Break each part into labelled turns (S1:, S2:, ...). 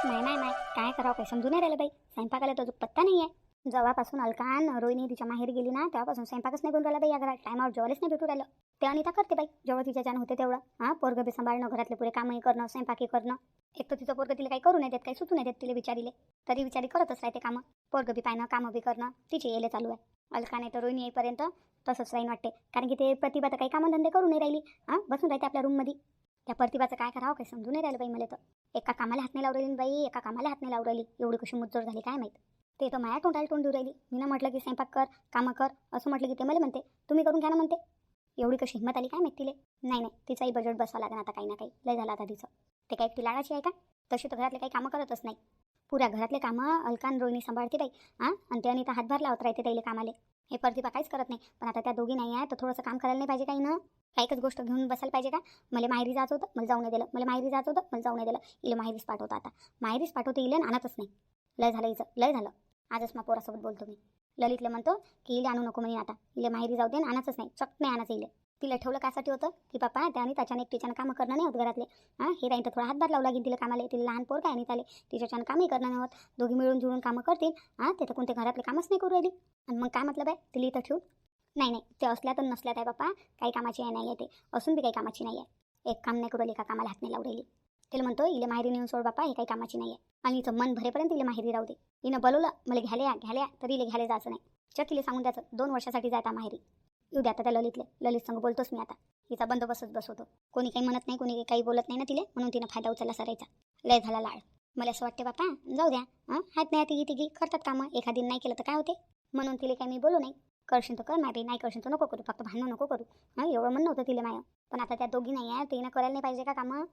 S1: नाही नाही नाही, काय करावं काही समजून नाही राहिलं बाई. स्वयंपाकाला तर अजून पत्ता नाही आहे. जेव्हापासून अलकान रोहिणी तिच्या माहेरी गेली ना तेव्हापासून स्वयंपाकच नाही बनून राहिला बाई. या घरात टायमावर जेवायलाच नाही भेटू राहिलं. ते अनिता करते बाई जेव्हा तिच्या जाण होते तेवढं. पोरगं बी सांभाळणं, घरातले पुरे कामही करणं, स्वयंपाकी करणं. एक तर तिचं पोरगं तिला काही करू नाही देत, काही सुचू नाही देत तिला विचारिले. तरी विचारी करतच राहते कामं. पोरगं बी पाहणं, कामं बी करणं तिचे येले चालू आहे. अलका नाही तर रोहिणी येईपर्यंत तसंच राहीन वाटते. कारण की ते प्रतिभा तर काही कामधंदे करू नाही राहिली. बसून राहते आपल्या रूममध्ये. त्या प्रतिभाचं काय करावं काही समजून नाही राहिलं बाई मला तर. एका कामाला हात नाही लावू राहिली बाई, एका कामाला हात नाही लावू राहिली. एवढी कशी मुजोर झाली काय माहीत. ते तर माया तोंडाला तोंड देऊ राहिली. मी म्हटलं की स्वयंपाक कर, कामं कर असं म्हटलं की ते मला म्हणते तुम्ही करून घ्या ना म्हणते. एवढी कशी हिंमत आली काय माहीत तिले. नाही नाही, तिचाही बजेट बसवा लागेल आता काही ना काही. लय झालं आता तिचं. ते काय ती लाडाची आहे का? तशी तर घरातले काही कामं करतच नाही. पुऱ्या घरातले कामं अलकान रोहिणी सांभाळते बाई. आणि ते अनिता हातभार लावत राहते त्याला कामाले. हे प्रतिभा काहीच करत नाही. पण आता त्या दोघी नाही आहे तर थोडंसं काम करायला नाही पाहिजे काही ना. काही एकच गोष्ट घेऊन बसायला पाहिजे का? मला माहेरी जायचं होतं, मला जाऊ नाही दिलं. मला माहेरी जायचं होतं, मला जाऊ नाही दिलं. इला माहेरीच पाठवतं आता. माहेरीच पाठवते इले आणतच नाही. लय झालं हिचं, लय झालं. आजच मा पोरासोबत बोलतो मी. ललितले म्हणतो की इले आणू नको म्हणे आता. इले माहेरी जाऊ दे आणि आणतच नाही. चक नाही आणायचं इले. तिला ठेवलं कासाठी होतं की बापा त्याने त्याच्याने एकटीच्यानं कामं करणं नाही होत घरातले. हे राहीन तर थोडा हातभार लावला लागेल तिला कामाला. तिला लहान पोर काय नाही त्याले तिच्याच्यानं कामही करणं नाही होत. दोघी मिळून जुळून कामं करतील. ते तर कोणते घरातले कामच नाही करू राहिली. आणि मग काय मतलब आहे तिला इथं ठेवून? नाही नाही, ते असल्या तर नसल्यात आहे बापा. काही कामाची नाही आहे ते. असून बी काही कामाची नाही आहे. एक काम नाही करू राहिली, एका कामाला हात नाही लावू राहिली. तिला म्हणतो इले माहेरी नेऊन सोड बापा, हे काही कामाची नाही आहे. आणि हिचं मन भरेपर्यंत इले माहेरी राहू दे. हिनं बोलवलं मला घ्यायला तरी इले घ्यायला जायचं नाही. चक सांगून द्यायचं 2 वर्षासाठी जायता माहेरी. येऊ द्या आता त्या ललित संग बोलतोच मी आता. हिचा बंदोबस्तच बसवतो. कोणी काही म्हणत नाही, कोणी काही बोलत नाही ना तिले, म्हणून तिनं फायदा उचलला सरायचा. लय झाला लाड. मला असं वाटते बापा जाऊ द्या. हात नाही तिघी करतात कामं. एखादी नाही केलं तर काय होते. म्हणून तिला काही मी बोलू नाही. करशील तर कर माय बाई, नाही करशील तर नको करू. फक्त भांडणं नको करू. एवढं म्हणणं होतं तिला माया. पण आता त्या दोघी नाही आहे, तिनं करायला नाही पाहिजे का कामं?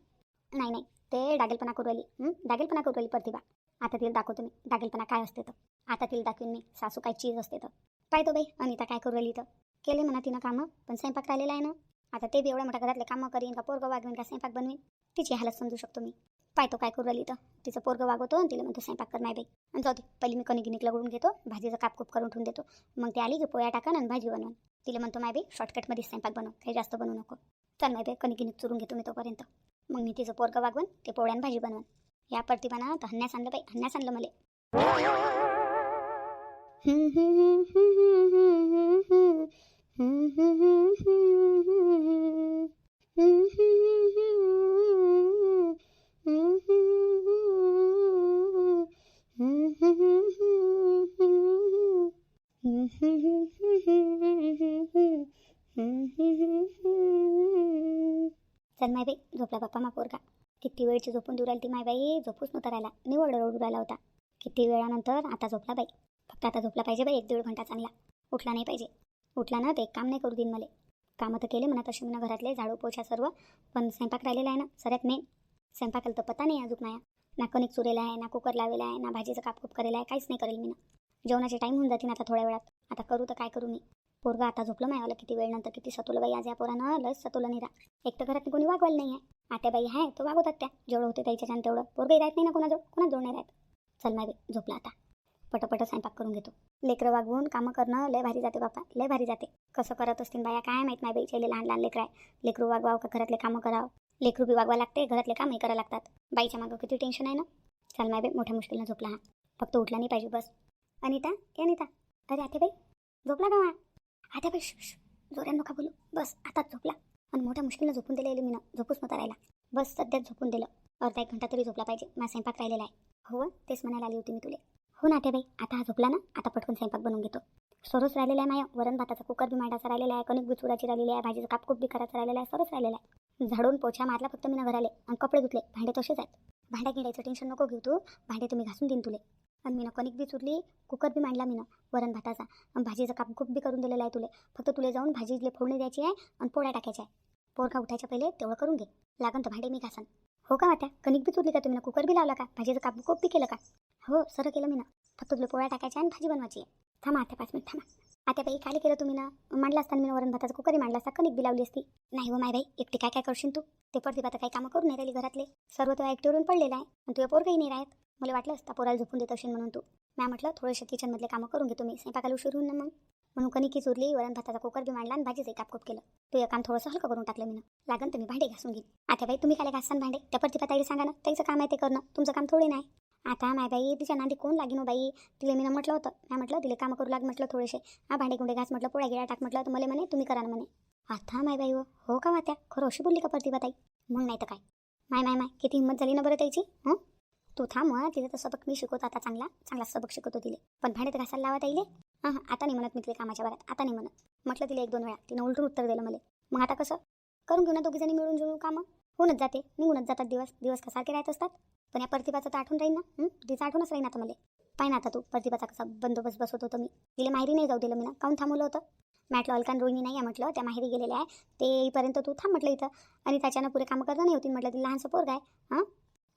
S1: नाही नाही, ते डागेलपणा करू राहिली. डागेलपणा करू राहिली प्रतिभा. आता तिला दाखवतो मी डागेलपणा काय असते तर. आता तिला दाखवीन मी सासू काय चीज असते तर. पाहतो बाई अनिता काय करू राहिली तर. केले म्हणा तिनं कामं, पण स्वयंपाक राहिलेला आहे ना. आता ते बी एवढ्या मोठ्या घरातले कामं करीन का पोरगं वागवीन का स्वयंपाक बनवीन? तिची हालत समजू शकतो मी. पाहतो काय करू राहिली तर. तिचं पोरगं वागवतो आणि तिला म्हणतो स्वयंपाक कर माय बाई. आणि जाऊ दे, पहिली मी कणिक लगडून घेतो, भाजीचं कापकूप करून ठेवून देतो. मग ती आली की पोळ्या टाकन आणि भाजी बनवून. तिला म्हणतो माय बाई शॉर्टकटमध्ये स्वयंपाक बनव, काही जास्त बनवू नको. चल माय बाई कणिक चुरून घेतो मी तोपर्यंत. मग मी तिचं पोरगं वागवून ते पोळ्यान भाजी बनवून. या प्रतिभाना तर हन्यास आणलं बाई, हन्यास आणलं मला. चल माय बाई झोपला बाप्पा मा पोरगा. किती वेळची झोपून देऊ राहिली ती माय बाई, झोपूच नव्हता राहिला. निवड रडू राहिला होता. किती वेळानंतर आता झोपला बाई. फक्त आता झोपला पाहिजे बाई 1-1.5 घंटा चांगला. उठला नाही पाहिजे. उठला ना तर एक काम नाही करू देईन मला. कामं तर केले म्हणा तसे म्हणा घरातले, झाडू पोछा सर्व. पण स्वयंपाक राहिलेला आहे ना सगळ्यात मेन. स्वयंपाकाला तर पत्ता नाही अजून माया. ना कणिक चुरेला आहे, ना कुकर लावलेला आहे, ना भाजीचं कापकूप करेला आहे, काहीच नाही करेल मी ना. जेवणाचे टाईम होऊन जातील आता थोड्या वेळात. आता करू तर काय करू मी. पोरगा आता झोपलं मायावाला किती वेळ नंतर. किती सतवलं बाई आज या पोरानं, लस सतवलं नाही रा. एक तर घरात कोणी वागवायला नाही आहे. आत्याबाई आहे तो वागवतात त्या, जेवढं होते त्याच्यानं तेवढं. पोरगंही राहत नाही ना कोणाजवळ नाही राहत. चल माय बाई झोपला आता. पटपट स्वयंपाक करून घेतो. लेकरं वागवून कामं करणं लय भारी जाते बापा, लय भारी जाते. कसं करत असतील बाया काय माहीत नाही बाईचे. लहान लहान लेकरं आहे. लेकरू वागवावं का घरातले कामं करावं. लेकरू बी वागवा लागते, घरातले कामही करावं लागतात. बाईच्या मागं किती टेन्शन आहे ना. चल माय बाई मोठ्या मुश्किलनं झोपला हा. फक्त उठला नाही पाहिजे बस. अनिता अनिता, अरे आत्याबाई झोपला का मा? आत्याबाई जोऱ्यानं नका बोलू. बस आताच झोपला. आणि मोठ्या मुश्किलनं झोपून दिलं मी ना. झोपूच नव्हता राहिला. बस सध्याच झोपून दिलं. अर्धा 1 घंटा तरी झोपला पाहिजे. माझा स्वयंपाक राहिलेला आहे. हो तेच म्हणायला आली होती मी तुले. हो ना आत्याबाई, आता हा झोपला ना, आता पटकन स्वयंपाक बनवून घेतो. सर्वच राहिलेला आहे माया. वरण भाताचा कुकर बी मांडायचा राहिलेला आहे, कणिक बी चुराची राहिलेली आहे, भाजीचं कापकूप बी करायचं राहिलेलं आहे, सर्वच राहिलेलं आहे. झाडून पोछा मारला फक्त मी घराले आणि कपडे धुतले. भांडे तसेच आहेत. भांड्या गिडायचं टेन्शन नको घेऊ तू. भांडे तुम्ही घासून देईन तुले. आणि मी कणिक बी चुरली, कुकर बी मांडला मी वरण भाताचा. आणि भाजीचं कापकूप बी करून दिलेलं आहे तुले. फक्त तुले जाऊन भाजीले फोडणी द्यायची आहे आणि पोळ्या टाकायच्या आहे. पोरगा उठायच्या पहिले तेवढं करून घे. लागन तर भांडे मी घासन. हो का आता कणिक बी चुरली का तुम्ही? कुकर बी लावला का? भाजीचं कापकूप बी केलं का? हो सर केलं मी ना. फक्त तुला पोळ्या टाकायच्या आणि भाजी बनवायची आहे. थांबा आता 5 मिनिट थांबा. आता बाई काय केलं तुम्ही ना? मांडला असताना मी वरण भाताचा कुकरही मांडला असता, कणिक बी लावली असती. नाही हो माय बाई, एकटी काय काय करशील तू? ते प्रतिभा तर काही कामं करून नाही राहिली घरातले. सर्व तो ॲक्टिव्हरून पडलेला आहे. आणि तुझ्या पोरगंही नाही राहत. मला वाटलं असता पोराला झोपून देत असेल म्हणून तू. मॅ म्हटलं थोडेसे किचनमधले कामं करून घेतो मी. स्वयंपाकाला उशीर होऊन ना मग. म्हणून कणिकी चुरली, वरण भाताचा कुकर बी मांडला आणि भाजीचं कापकूप केलं. तू हे काम थोडंसं हलकं करून टाकलं मी. लागन तर मी भांडे घासून घेईन. आता बाई तुम्ही काय घासान भांडे? त्या प्रतिभाताईला सांगा ना, त्याचं काम आहे ते करणं, तुमचं काम थोडी नाही. आता माय बाई तिच्या नांदी कोण लागीन हो बाई. तिला मी म्हटलं होतं, मी म्हटलं तिला कामं करू लाग म्हटलं थोडेसे. भांडे गुंडे घास म्हटलं, पोळ्या गिळ्या टाक म्हटलं, तर मला म्हणे तुम्ही करा ना म्हणे. आता माय बाई हो का वात्या, खरं अशी बोलली का प्रतिभाताई? मग नाही तर काय. माय माय माय किती हिंमत झाली ना बरं त्याची. तू थांब, तिला तर सबक मी शिकवतो आता, चांगला सबक शिकवतो तिले. पण भांडे तर घासायला लावा ताईले. हां आता नाही म्हणत मी तिला कामाच्या बऱ्यात, आता नाही म्हणत. म्हटलं तिला 1-2 वेळा, तिनं उलटून उत्तर दिलं मला. मग आता कसं करून घेऊ ना दोघीजणी मिळून जुळून कामं. होऊनच जाते, निघूनच जातात दिवस का सारखे राहत असतात. पण या प्रतिभाचं तर आठवण राहील ना. तिचं आठवणच राहील आता मला. पाय ना आता तू प्रतिभाचा कसा बंदोबस्त बसवत होतो मी. तिला माहेरी नाही जाऊ दिलं मी ना. काहून थांबवलं होतं? म्हटलं अलकान रोहिणी नाही आहे म्हटलं, त्या माहेरी गेलेल्या आहे, ते येईपर्यंत तू थांब म्हटलं इथं. आणि त्याच्यानं पुरे कामं करणं नाही होती म्हटलं, तिला लहानसं पोरगं आहे.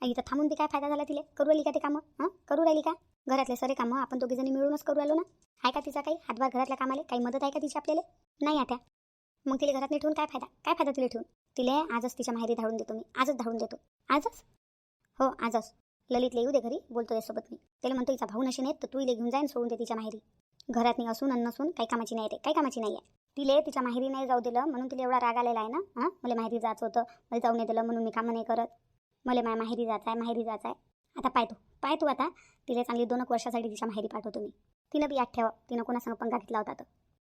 S1: इथं थांबून ती काय फायदा झाला तिला? करू राहिली का ते कामं? करू राहिली का? घरातले सरे कामं आपण दोघीजणी मिळूनच करू राहिलो ना. आहे का तिचा काही हातभार घरातल्या कामाले? काही मदत आहे का तिची आपल्याला? नाही आता. मग तिला घरात नाही ठेवून काय फायदा तिला ठेवून? तिला आजच तिच्या माहेरी धाडून देतो मी, आजच धाडून देतो. आजच? हो आजच. ललितला येऊ दे घरी, बोलतो त्यासोबत मी. त्याला म्हणतो हिचा भाऊ नशी नाही तर तू इले घेऊन जाईन, सोडून दे तिच्या माहेरी. घरात नाही असून अन्न नसून काही कामाची नाही, ते काही कामाची नाही आहे. तिले तिच्या माहेरी नाही जाऊ दिलं म्हणून तिला एवढा राग आलेला आहे ना. मला माहेरी जायचं होतं, मला जाऊ नाही दिलं म्हणून मी कामं नाही करत. मला माहेरी जायचं आहे. आता पाय तू आता तिला चांगली 2 वर्षासाठी तिच्या माहेरी पाठवतो मी. तिनं बी याद ठेवा, तिनं कोणासंग पंगा घेतला होता तर.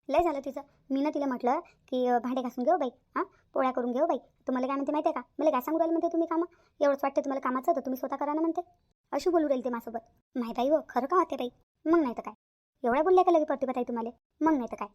S1: लय झालं तिचं. मीनं तिला म्हटलं की भांडे घासून घेऊ बाई, पोळ्या करून घेऊ बाई. तुम्हाला काय म्हणते माहिती आहे का? मला काय सांगू राहिलं म्हणते तुम्ही कामं? एवढंच वाटते तुम्हाला कामाचं, तर तुम्ही स्वतः करा ना म्हणते. अशी बोलू राहील ते माझ्यासोबत. माहिती आहे हो, खरं का होते बाई? मग नाही तर काय. एवढ्या बोलल्या का लगे प्रतिभाताई तुम्हाला? मग नाही तर काय.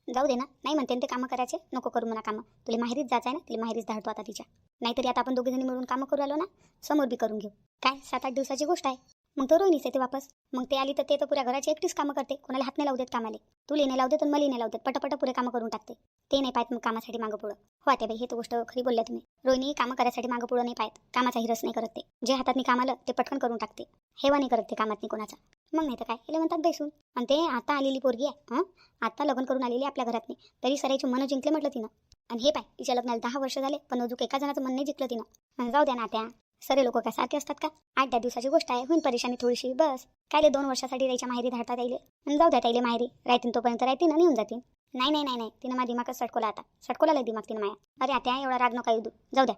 S1: जाऊ दे ना, नाही म्हणते ते कामं करायचे, नको करू म्हणा कामं. तुला माहेरीच जायचं आहे ना, तिला माहेरीच धाडतो आता तिच्या. नाहीतरी आता आपण दोघीजणी मिळून कामं करू आलो ना, समोर बी करून घेऊ. काय 7-8 दिवसाची गोष्ट आहे. मग तो रोहिणीच येते वापस. मग ते आली तर ते तर पुऱ्या घराची एकटीच कामं करते, कोणाला हात नाही लावू देत कामाले. तुला नाही लावू देत आणि मला नाही लावू देत, पटापट पुरे कामं करून टाकते. ते नाही पाहत मग कामासाठी मागं पुढं. हो आता बाई, हे तर गोष्ट खरी बोलल्या तुम्ही. रोहिणी कामं करायसाठी मागं पुढं नाही पाहत, कामाचा हिरस नाही करत ते. जे हातात काम आलं ते पटकन करून टाकते. हेवा नाही करत ते कामात कोणाचा. मग नाही तर काय, हे म्हणतात बैसून. आणि ते आता आलेली पोरगी आहे, आता लग्न करून आलेली आपल्या घरात नाही, तरी सरायची मन जिंकले म्हटलं तिनं. आणि हे पाय, तिच्या लग्नाला 10 वर्ष झाले, पण अजून एका जणाचं मन नाही जिंकलं तिनं. जाऊ द्या ना त्या सरे लोक काय सारखे असतात का? 8-10 दिवसाची गोष्ट आहे, होईन परेशानी थोडीशी बस. कायले 2 वर्षासाठी त्याच्या माहेरी धाडतात यायले. आणि जाऊ द्या त्याला माहेरी राहतील तोपर्यंत राहतील आणि येऊन जातील. नाही तिनं माझ्या दिमागच सटकोला आता. सटकोला लय दिमाग तिनं माया. अरे आता एवढा राग नका येऊ दू. जाऊ द्या,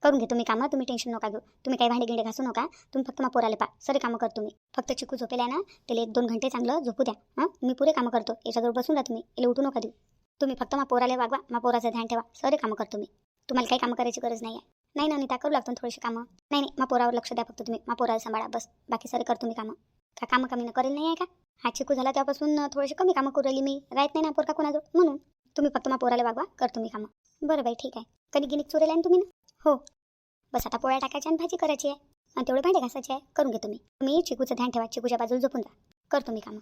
S1: करून घे तुम्ही कामं, तुम्ही टेन्शन नका घेऊ. तुम्ही काही भांडे गिंडे घासू नका. तुम्ही फक्त पोराले पा सरे कामं कर तुम्ही. फक्त चिकू झोपेला ना, त्याला 1-2 घंटे चांगलं झोपू द्या. मी पुरे कामं करतो, याच्याजवळ बसून राहा तुम्ही, याला उठू नका देऊ. तुम्ही फक्त पोराले वागवा, पोराचं ध्यान ठेवा, सरे कामं कर तुम्ही. तुम्हाला काही कामं करायची गरज नाही आहे. नाही ना नीता, करू लागतो थोडीशी कामं. नाही पोरावर लक्ष द्या फक्त तुम्ही, पोराला सांभाळा बस. बाकी सरे कर तुम्ही कामं. का कामं कमी न करेल नाही आहे का? हा चिकू झाला त्यापासून थोडीशी कमी कामं करू राहिली मी, राहत नाही ना पोरका कोणाजवळ, म्हणून. तुम्ही फक्त पोराला वागवा, कर तुम्ही कामं. बरं बाई ठीक आहे. कधी गिनिक चोरेला आहे तुम्ही ना? हो. बस आता पोळ्या टाकायच्या आणि भाजी करायची आहे आणि तेवढे भांडे घासायचे आहे, करून घे तुम्ही चिकूचं ध्यान ठेवा, चिकूच्या बाजूला झोपून जा. कर तुम्ही कामं.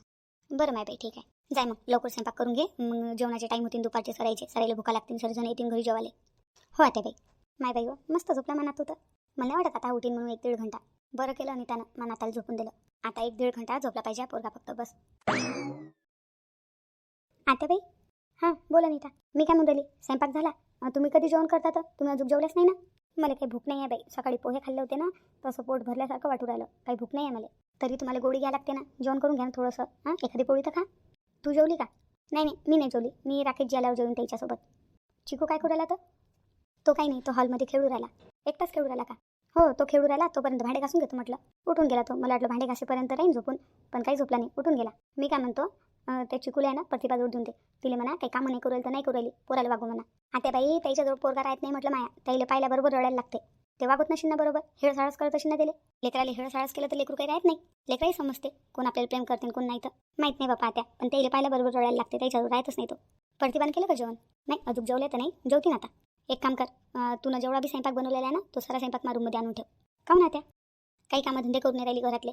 S1: बरं माय बाई ठीक आहे. जाय मग लवकर स्वयंपाक करून घे, मग जेवणाचे टाईम होतील दुपारचे सरायला भुका लागतील, सर्वजण येतील घरी जेवाले. हो आता बाई. माय बाई मस्त झोपला मनात होतं. मला वाटत आता उठीन म्हणून 1-1.5 घंटा. बरं केलं अनितानं मनाताला झोपून दिलं. आता 1-1.5 घंटा झोपला पाहिजे पोरगा फक्त बस. आता बाई बोला अनिता. मी काय म्हणून राहिली, स्वयंपाक झाला? तुम्ही कधी जेवण करता तर? तुम्ही अजून जेवलेच नाही ना? मला काही भूक नाही आहे बाई, सकाळी पोहे खाल्ले होते ना, तसं पोट भरल्यासारखं वाटू राहिलं. काही भूक नाही आहे मला. तरी तुम्हाला गोळी घ्या लागते ना, जेवण करून घ्या ना थोडंसं. एखादी पोळी तर खा. तू जेवली का? नाही मी नाही जेवली. मी राकेशजी आल्यावर जेवून त्याच्यासोबत. चिकू काय करू राहिला तर? तो काही नाही, तो हॉलमध्ये खेळू राहिला. एकटाच खेळू राहिला का? हो तो खेळू राहिला, तोपर्यंत भांडे घासून घेतो म्हटलं. उठून गेला तो. मला वाटलं भांडे घासेपर्यंत राहीन झोपून, पण काही झोपला नाही, उठून गेला. मी काय म्हणतो, त्या चिकूला आहे ना प्रतिभाजवळ देऊन दे. तिला म्हणा काही कामं नाही करू राहिली तर नाही करू राहिली, पोराला वागू म्हणा. आता बाई त्याच्याजवळ पोरगा राहत नाही म्हटलं माया, त्याला पाहिल्याबरोबर रडायला लागते. ते वागत नशील ना बरोबर, हेळसाळच करत असेल ना त्याला. लेकराला हेळसाळच केलं तर लेकरू काही राहत नाही. लेकरही समजते कोण आपल्याला प्रेम करते कोण नाही तर. माहीत नाही बापा आता, पण त्याला पाहिल्याबरोबर रडायला लागते, त्याच्याजवळ राहतच नाही तो. प्रतिभाने केलं का जेवण? नाही अजून जेवले तर नाही, जेवतीन आता. एक काम कर, तू जेवढा बी स्वयंपाक बनवलेला आहे ना, तो सारा स्वयंपाक माझ्या रूममध्ये आणून ठेव. काहून आता? काही कामधंदे करून नाही राहिली घरातले.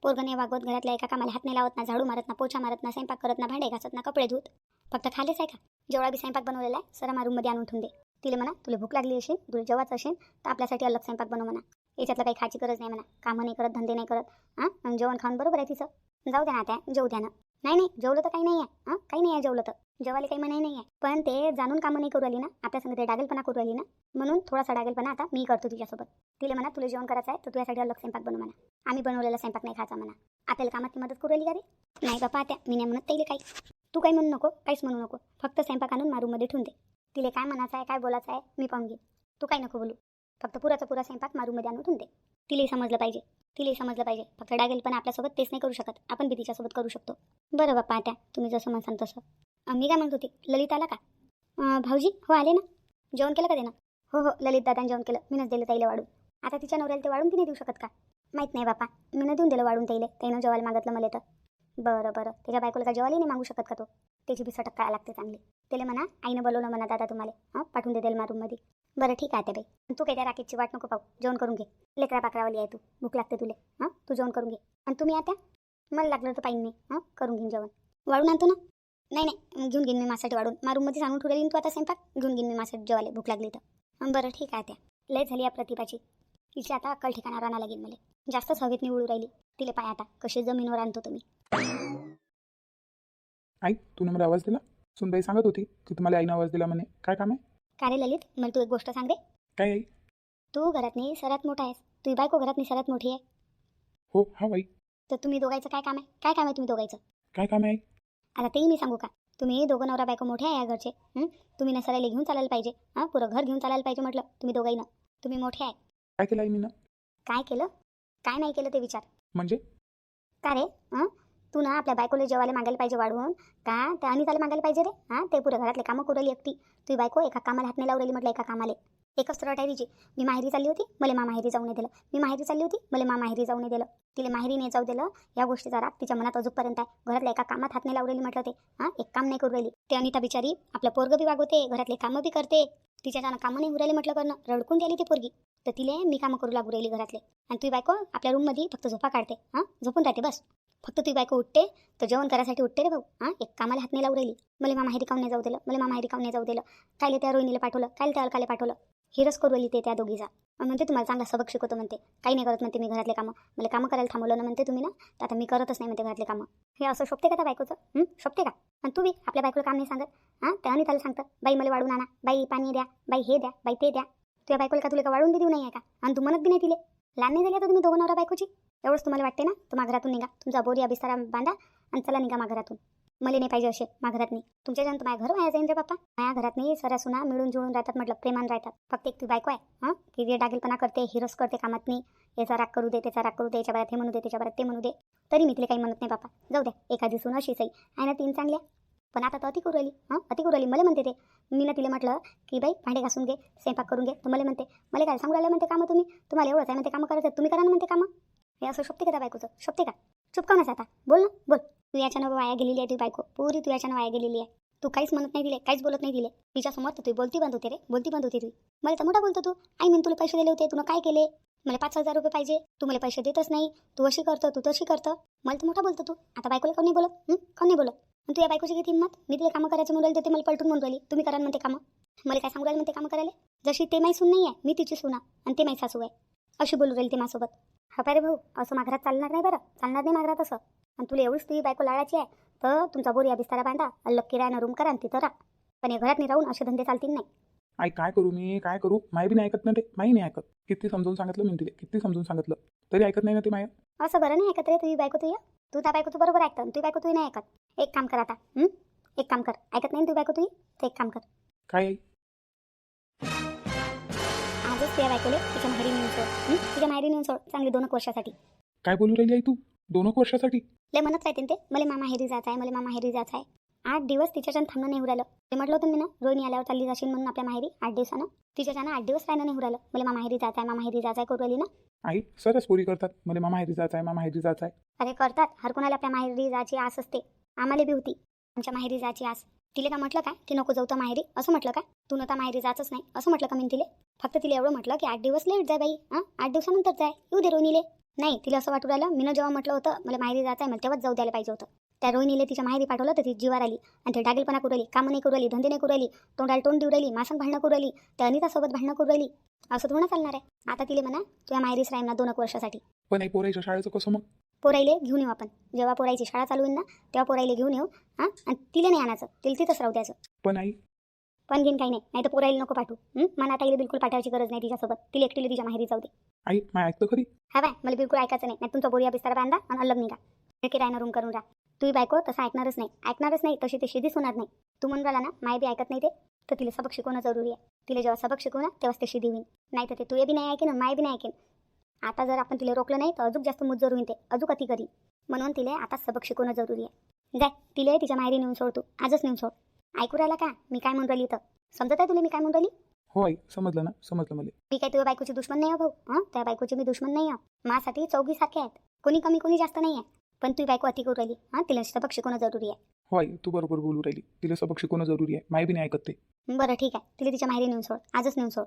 S1: पोरगं नाही वागवत, घरातल्या एका कामाला हात नाही लावत ना, झाडू मारत ना, पोछा मारत ना, स्वयंपाक करत ना, भांडे घासत ना, कपडे धुत. फक्त खालेच आहे का? जेवढा बी स्वयंपाक बनवलेला आहे सरा माझ्या रूममध्ये आणून ठेवून दे. तिला म्हणा तुला भूक लागली असेल, तुला जेवायचं असेल तर आपल्यासाठी अलग स्वयंपाक बनव म्हणा. याच्यातलं काही खायची गरज नाही म्हणा. कामं नाही करत, धंदे नाही करत. आणि जेवण खाऊन बरोबर आहे तिचं. जाऊ द्या ना त्या, जेवू द्या ना. नाही जेवलं तर काही नाही आहे. काही नाही आहे जेवलं तर. जेवायला काही मनाई नाही आहे, पण ते जाणून कामं नाही करू राहिली ना, आपल्या संग ते डागलपणा करू राहिली ना, म्हणून थोडासा डागलपणा आता मी करतो तिच्यासोबत. तिला म्हणा तुला जेवण करायचं आहे तर तुझ्यासाठी अलग स्वयंपाक बनव म्हणा. आम्ही बनवलेला स्वयंपाक नाही खायचा म्हणा. आपल्याला कामात ती मदत करू राहिली का रे? नाही बापा त्या, मी नाही म्हणत त्याला काही. तू काही म्हणू नको, काहीच म्हणू नको. फक्त स्वयंपाक आणून मारूमध्ये ठेवून दे. तिले काय म्हणायचं आहे, काय बोलायचं आहे मी पाहून घेईन. तू काही नको बोलू. फक्त पुराचा पुरा स्वयंपाक मारूमध्ये आणून ठेवून दे. तिलाही समजलं पाहिजे, तिलाही समजलं पाहिजे. फक्त डागेल पण आपल्यासोबत तेच नाही करू शकत, आपण बी तिच्यासोबत करू शकतो. बरं बाप्पा त्या तुम्ही जसं म्हणसान तसं. मी काय म्हणत होती, ललित आला का? भाऊजी हो आले ना. जेवण केलं का ते ना? हो हो, ललित दादाने जेवण केलं, मीनच दिलं ताईला वाढून. आता तिच्या नवऱ्याला ते वाढून ती नाही देऊ शकत का? माहीत नाही बापा, मीनं देऊन दिलं वाढून त्यानं जेवायला मागितलं मला तर. बरं बरं, त्याच्या बायकोला का जेवायला नाही मागू शकत का तो? त्याची बी सटक काय लागते चांगली. त्याला म्हणा आईनं बोलवलं म्हणा दादा तुम्हाला, पाठवून दे त्याला मारूमध्ये. बरं ठीक आहे ते बाई. तू काही त्या राकेशची वाट नको पाहू, जेवण करून घे. लेकरा पाकरावाली आहे तू, भूक लागते तुले. तू जेवण करून घे. आणि तुम्ही आता मला लागलं तर पाहिजे मी करून घेईन जेवण. वाढून आणतो ना? नाही नाही, घेऊन घेईन मी माझ्यासाठी वाढून. मारूमध्ये सांगून ठेवलेली तू आता स्वयंपाक घेऊन घेईन मी माझ्यासाठी जेवायला, भूक लागली तर. बरं ठीक आहे त्या. लय झाली या प्रतिभाची, तिची आता अक्कल ठिकाणावर आणा लागेल मला. जास्तच हवेत निवडू राहिली. तिले पाय आता कशी जमीनवर आणतो तुम्ही.
S2: आई तू मला आवाज दिला? सुनबाई सांगत होती की तुम्हाला आईनं आवाज दिला म्हणे, काय काम आहे?
S1: का रे ललित, मला तू एक गोष्ट सांग रे.
S2: काय आई?
S1: तू घरातनी सर्वात मोठा आहेस, तुझी बायको घरातनी सर्वात मोठी आहे.
S2: हो हा आई.
S1: तर तुम्ही दोघांचं काय काम आहे? काय काम आहे तुम्ही दोघांचं?
S2: काय काम आहे आई?
S1: आता तेही मी सांगू का? तुम्ही दोघं नवरा बायको मोठे आहे या घरचे. तुम्ही नसरायला घेऊन चालायला पाहिजे. पुरं घर घेऊन चालायला पाहिजे म्हटलं तुम्ही दोघंही ना. तुम्ही मोठे आहे.
S2: काय केलं आई मीनं?
S1: काय केलं काय नाही केलं ते विचार.
S2: म्हणजे
S1: का रे तू ना आपल्या बायकोला जेवायला मागायला पाहिजे वाढवून का त्या अनिताला मागायला पाहिजे रे? ते पुरे घरातले कामं करूली एकटी. तुझी बायको एका कामाला हात नाही लावलेली म्हटलं, एका कामाले. एकच तर वाटायची मी माहेरी चालली होती, मला माहेरी जाऊ नाही दिलं. मी माहेरी चालली होती, मला माहेरी जाऊ नाही दिलं. तिला माहेरी नाही जाऊ दिलं, या गोष्टीचा राग तिच्या मनात अजूनपर्यंत आहे. घरातल्या एका कामात हात नाही लावलेली म्हटलं ते. एक काम नाही करू राहिली ते. अनिता बिचारी आपलं पोरगं बी वागवते, घरातले कामं बी करते. तिच्याच्यानं कामं नाही उरायले म्हटलं करणं, रडकून गेली ती पोरगी. तर तिले मी कामं करू लागू राहिली घरातले. आणि तुझी बायको आपल्या रूममध्ये फक्त झोपा काढते, झोपून राहते बस. फक्त तुझी बायको उठते तर जेवण करायसाठी उठते रे भाऊ. एक कामाला हात नाही लावू राहिली. मला माहेरी काऊन नाही जाऊ दिलं, मला माहेरी काऊन नाही जाऊ दिलं. कायले त्या रोहिणीला पाठवलं, कायले त्या अलकाले पाठवलं. हिरस करू राहिली ते त्या दोघीचा. म्हणते तुम्हाला चांगला सबक शिकवतो म्हणते. काही नाही करत म्हणते मी घरातले कामं. मला कामं करायला थांबवलं ना म्हणते तुम्ही ना, तर आता मी करतच नाही म्हणते घरातले कामं. हे असं शोभते का त्या बायकोचं? शोभते का? आणि तू बी आपल्या बायकोला काम नाही सांगत. त्या अनिताला सांगतं बाई मला वाढून आणा, बाई पाणी द्या, बाई हे द्या, बाई ते द्या. तुझ्या बायकोला का तुला का वाढून बी देऊ नाही आहे का? आणि तू म्हणत बी नाही तिले. लहान नाही झाली आता तुम्ही दोघं नवरा बायकोची. एवढंच तुम्हाला वाटते ना, तर घरातून निघा. तुमचा बोरिया बिस्तारा बांधा आणि चला निघा घरातून. मला नाही पाहिजे असे घरातनी. तुमच्या जण माझ्या घर व्हायला जाईन रे बाप्पा. माझ्या घरातनी सऱ्या सुना मिळून जुळून राहतात म्हटलं, प्रेमान राहतात. फक्त एक तू बायको आहे की जे डागेलपणा करते, हिरस करते कामात नाही. याचा राग करू दे, त्याचा राग करू दे, याच्या बाळात हे म्हणू दे, त्याच्या बाळात ते म्हणू दे. तरी मी तिला काही म्हणत नाही बापा. जाऊ द्या, एखादी सून अशी सही आहे ना, 3 चांगल्या. पण आता तर अति करू राहिली. अति करू राहिली. मला म्हणते ते. मी ना तिला म्हटलं की बाई भांडे घासून घे, स्वयंपाक करून घे. तर मला म्हणते मला काय सांगू राहिलं म्हणते कामं तुम्ही. तुम्हाला एवढंच आहे म्हणते कामं करायचं, तुम्ही करा ना म्हणते कामं. हे असं शोभते का त्या बायकोचं? शोभते का? चुप काऊनच आता बोल ना बोल. तू याच्यानं वाया गेलेली आहे, ती बायको पुरी तू याच्यानं वाया गेलेली आहे. तू काहीच म्हणत नाही दिले, काहीच बोलत नाही दिले. तिच्यासमोर तर तू बोलती बंद होते रे, बोलती बंद होती तू. मला तर मोठा बोलतो तू. आई मी तुला पैसे दिले होते, तुला काय केले? मला 5,000 रुपये पाहिजे, तू मला पैसे देतच नाही. तू अशी करतो, तू तशी करतो. मला तर मोठा बोलतो तू. आता बायकोला कोण नाही बोलत? कोण नाही बोलत? आणि तू या बायकोची किती हिंमत? मी तिला कामं करायचं म्हणून राहिली, ते मला पलटून म्हणून राहिली तुम्ही करा म्हणते कामं. मला काय सांगू राहिली म्हणते कामं करायला? जशी ते माई सून नाही आहे, मी तिची सुना आणि ते माई सासू आहे. अशी बोलू राहील ते माझ्यासोबत. हा पाय रे भाऊ, असं माघरात चालणार नाही बरं, चालणार नाही माघरात असं. आणि तुला एवढीच तुझी बायको लाडाची आहे तर तुमचा बोरिया बिस्तारा बांधा, अलग किरायानं रूम करा आणि तिथं राहा. पण हे घरात नाही राहून असे धंदे चालतील नाही.
S2: आई काय करू मी, काय करू? माय बी नाही ऐकत ना ते, माही नाही ऐकत. किती समजून सांगितलं मी तिला, किती समजून सांगितलं तरी ऐकत नाही ना ते माया.
S1: असं बरं नाही ऐकत रे तुझी बायको. तू त्या बायको तू बरोबर ऐकतं, तुझी बायको तुझी नाही ऐकत. एक काम कर आता, एक काम कर. ऐकत नाही तुझी बायको तुझी, तर एक काम कर.
S2: काय आई?
S1: आजच त्या बायकोले तिच्या माहेरी नेऊन सोड. तिच्या माहेरी नेऊन सोड चांगली 2 वर्षासाठी.
S2: काय बोलू राहिली आई तू? 2 वर्षासाठी?
S1: लय म्हणत राहते ते, मला माहेरी जायचं आहे, मला माहेरी जायचं आहे. 8 दिवस तिच्याच्यानं थांबणं नाही उरालं. ते म्हटलं होतं मी ना, रोहिणी आल्यावर चालली जाशील म्हणून आपल्या माहेरी 8 दिवसानं. तिच्याच्यानं 8 दिवस राहणं नाही उरालं. मला माहेरी जायचं आहे, माहेरी जायचं आहे करू राहिली ना.
S2: आई सरस पोरी करतात, मला माहेरी जायचं आहे, माहेरी जायचं आहे.
S1: अरे करतात, हर कोणाला आपल्या माहेरी जायची आस असते. आम्हाला बी होती आमच्या माहेरी जायची आस. तिला का म्हटलं काय की नको जाऊ तर माहेरी, असं म्हटलं का? तू नव्हता माहेरी जायचंच नाही असं म्हटलं का मी तिले? फक्त तिला एवढं म्हटलं की 8 दिवस लेट जाय बाई, 8 दिवसानंतर जाय, येऊ दे रोहिणीले. नाही, तिला असं वाटू राहिलं मी जेव्हा म्हटलं होतं मला माहेरी जायचं आहे, मला तेव्हाच जाऊ द्यायला पाहिजे होतं. त्या रोहिणीले तिच्या माहेरी पाठवलं तर ती जीवार आली आणि ते डागेलपणा करू राहिली, कामं नाही करू राहिली, धंदे नाही करू राहिली, तोंडाला तोंड देऊ राहिली, मासंग भांडणं करू राहिली, त्या अनितासोबत भांडणं करू राहिली. असं थोडं चालणार आहे. आता तिले म्हणा तुझ्या माहेरीच राहील ना 2 वर्षासाठी.
S2: पण आई पोरायच्या शाळेचं कसं मग?
S1: पोराईले घेऊन येऊ आपण. जेव्हा पोरायची शाळा चालू होईल ना तेव्हा पोराईले घेऊन येऊ. आणि तिला नाही आणायचं, तिला तिथंच राहू द्यायचं.
S2: पण आई
S1: पण घेईन काही नाही तर पोराईला नको पाठवू. मला आता इले बिलकुल पाठवायची गरज नाही तिच्यासोबत. तिला एकटीला तिच्या माहेरी जाऊ दे.
S2: आई माय ऐकतं खरी?
S1: हा बाय, मला बिलकुल ऐकायचं नाही. तुमचा बोरिया बिस्तारा बांधा आणि अलग निघा. किरायानं रूम करून राहा. तुझी बायको तसं ऐकणारच नाही तशी तशी दिसून होणार नाही. तू म्हणून राहिला ना माय बी ऐकत नाही ते, तर तिला सबक शिकवणं जरुरी आहे. तिला जेव्हा सबक शिकवू ना तेव्हाच तशी देवीन, नाही तर ते तुझे बी नाही ऐकेन आणि माय बी नाही ऐकेन. आता जर आपण तिला रोखलं नाही तर अजून जास्त मुज्जर होईन ते, अजून अति करी. म्हणून तिला आता सबक शिकवणं जरुरी आहे. जाय तिला तिच्या माहेरी नेऊन सोड, तू आजच नेऊन सोड. ऐकू राहिला का मी काय म्हणून राहिली? तर समजत आहे तुला मी काय म्हणून राहिली?
S2: हो आई, समजलं ना, समजलं मला.
S1: मी काय तुझ्या बायकोची दुश्मन नाही आहे भाऊ. त्या बायकोची मी दुश्मन नाही आहे. माझ्यासाठी चौघी सारखे आहेत, कोणी कमी कोणी जास्त नाही आहे. पण तुझी बायको अति करू राहिली. तिला सबक शिकवणं जरुरी आहे.
S2: हो आई, तू बरोबर बोलू राहिली. तिला सबक शिकवणं जरुरी आहे. माय बी नाही ऐकत ते.
S1: बरं ठीक आहे, तिला तिच्या माहेरी नेऊन सोड, आजच नेऊन सोड.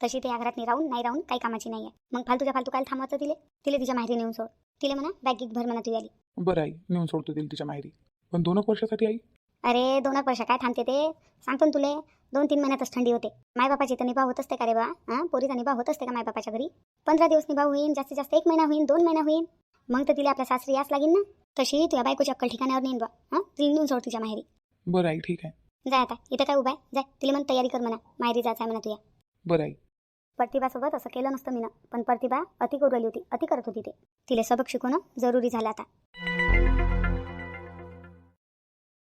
S1: तशी ते या घरात नाही राहून काही कामाची नाही आहे. मग फालतू काय थांबवायचं तिला तिच्या माहेरी नेऊन सोड. तिला म्हणा बॅगीत भर म्हणा तुझी आली.
S2: बरं आई, नेऊन सोडतो तिला तिच्या माहेरी. पण 2 वर्षासाठी आई?
S1: अरे 2 वर्ष काय थांबते ते, सांगतो ना तुले. 2-3 महिन्यातच थंडी होते. मायबापाची तर निभा होत असते का रे बा? पोरीचा निभा होत असते का मायबापाच्या घरी? 15 दिवस निभा होईन, जास्तीत जास्त 1 महिना होईन, 2 महिना होईन. मग तर तिला आपल्या सासरी यास लागेल ना. तशी तुझ्या बायकोची अक्कल ठिकाणावर नेईन बा. तिला नेऊन सोड तिच्या माहेरी.
S2: बरं आई, ठीक आहे.
S1: जाय आता, इथं काय उभा आहे? जाय तिला म्हणून तयारी कर म्हणा, माहेरी जायचं आहे म्हणा तुझ्या.
S2: बरं आई.
S1: प्रतिभासोबत असं केलं नसतं मीनं, पण प्रतिभा अति करू राहिली होती, अति करत होती ते. तिला सबक शिकवणं जरुरी झालं आता.